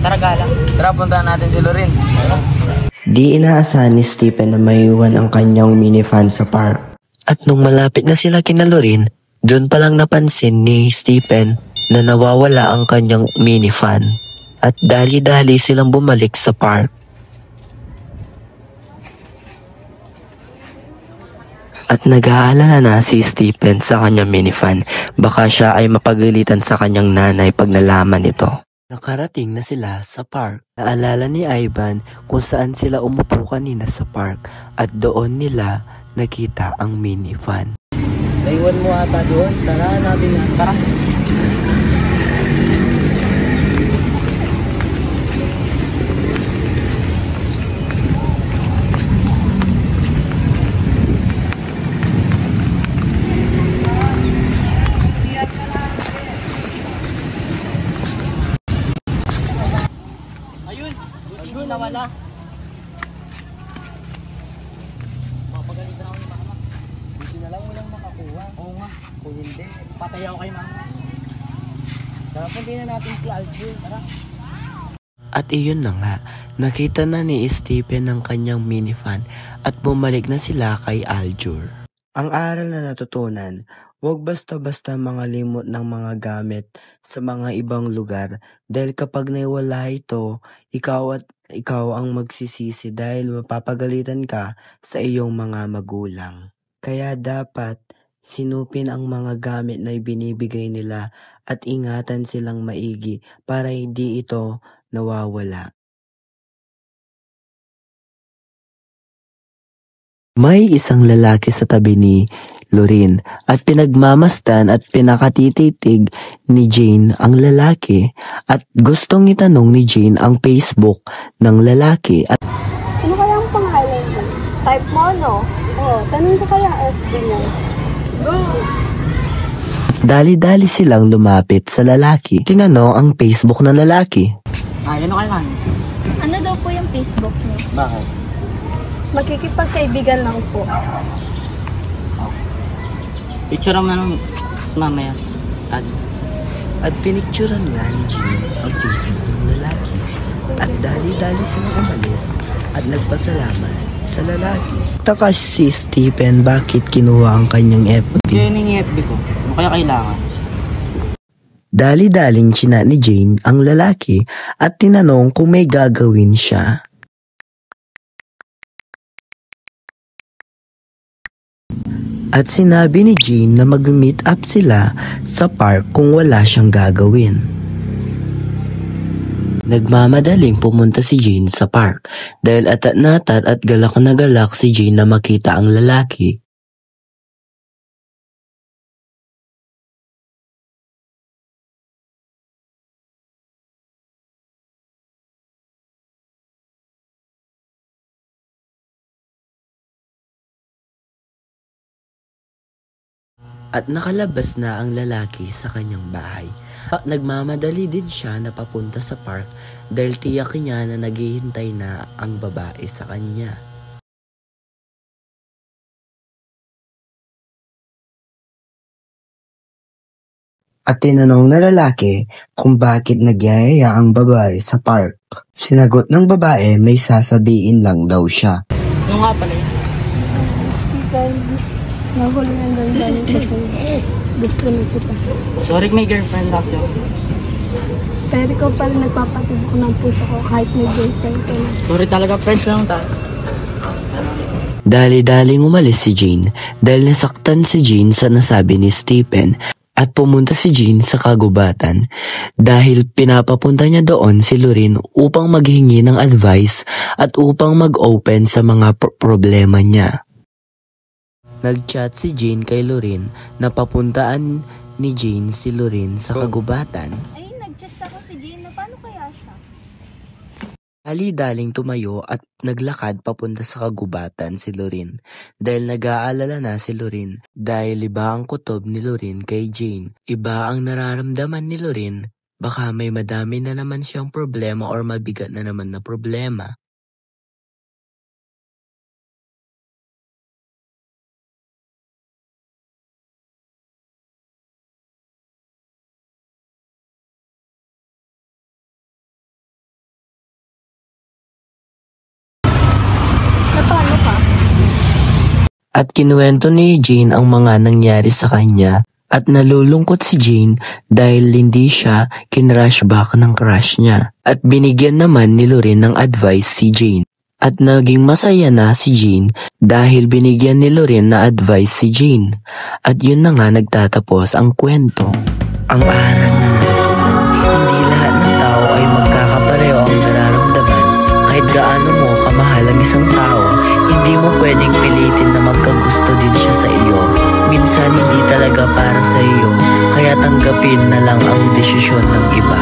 Tara, gala. Tara, puntahan natin si Lorin. Di inaasahan ni Stephen na maiwan ang kanyang minifan sa park. At nung malapit na sila kina Lorin, doon palang napansin ni Stephen na nawawala ang kanyang minifan. At dali-dali silang bumalik sa park. At nag-aalala na si Stephen sa kanyang minifan. Baka siya ay mapagalitan sa kanyang nanay pag nalaman ito. Nakarating na sila sa park. Naalala ni Ivan kung saan sila umupo kanina sa park. At doon nila nakita ang minifan. Naiwan mo ata doon. Tara, natin yan. Tara. Ayun, nawala. Mapagalitan ako ni mama. Buti na lang walang makakuha. Oo nga, kung hindi, patay ako kay mama. Tara, puntiin na natin si Aljo. Tara. At iyon na nga, nakita na ni Stephen ang kanyang minifan at bumalik na sila kay Aljur. Ang aral na natutunan, huwag basta-basta mangalimot ng mga gamit sa mga ibang lugar dahil kapag naiwala ito, ikaw ang magsisisi dahil mapapagalitan ka sa iyong mga magulang. Kaya dapat sinupin ang mga gamit na ibinibigay nila at ingatan silang maigi para hindi ito nawawala. May isang lalaki sa tabi ni Lorin at pinagmamasdan at pinakatititig ni Jane ang lalaki at gustong itanong ni Jane ang Facebook ng lalaki at ano kaya ang pangalan mo? Type mo, no? Oo, tanong ko kaya FB niya. Go! dali-dali silang lumapit sa lalaki. Tinanong ang Facebook ng lalaki. Ano kailangan? Ano daw po yung Facebook niyo? Bakit? Makikipagkaibigan lang po. Picture mo nung mamaya. At pinicturan nga ni Jane ang Facebook ng lalaki. At dali-dali silang umalis at nagpasalamat sa lalaki. Takas si Stephen bakit kinuha ang kanyang FB. Yun yung FB ko. Ano kaya kailangan? Dali-daling chinat ni Jane ang lalaki at tinanong kung may gagawin siya. At sinabi ni Jane na mag-meet up sila sa park kung wala siyang gagawin. Nagmamadaling pumunta si Jane sa park dahil atat-natat at galak na galak si Jane na makita ang lalaki. At nakalabas na ang lalaki sa kanyang bahay. Nagmamadali din siya na papunta sa park dahil tiyak niya na naghihintay na ang babae sa kanya. At tinanong na lalaki kung bakit nagyayaya ang babae sa park. Sinagot ng babae may sasabihin lang daw siya. Ano nga pala yun? Nahuli na doon kasi gusto na kita. Sorry, may girlfriend kasi. Pero ikaw pa rin nagpapatid ko ng puso ko kahit may girlfriend ka na. Sorry talaga, friends lang tayo. Dali-daling umalis si Jane dahil nasaktan si Jane sa nasabi ni Stephen at pumunta si Jane sa kagubatan dahil pinapapunta niya doon si Lorin upang maghingi ng advice at upang mag-open sa mga problema niya. Nag-chat si Jane kay Lorin na papuntaan ni Jane si Lorin sa kagubatan. Ay, nag-chat ako si Jane na paano kaya siya? Dali-daling tumayo at naglakad papunta sa kagubatan si Lorin dahil nag-aalala na si Lorin dahil iba ang kutob ni Lorin kay Jane. Iba ang nararamdaman ni Lorin, baka may madami na naman siyang problema or mabigat na naman na problema. At kinuwento ni Jane ang mga nangyari sa kanya at nalulungkot si Jane dahil hindi siya kinrushback ng crush niya. At binigyan naman ni Loren ng advice si Jane. At naging masaya na si Jane dahil binigyan ni Loren na advice si Jane. At yun na nga nagtatapos ang kwento. Ang aral na natutunan, hindi lahat ng tao ay magkakapareho ang nararamdaman. Kahit gaano mo kamahal ang isang tao, hindi mo pwedeng pilitin na magkagusto din siya sa iyo. Minsan hindi talaga para sa iyo, kaya tanggapin na lang ang desisyon ng iba.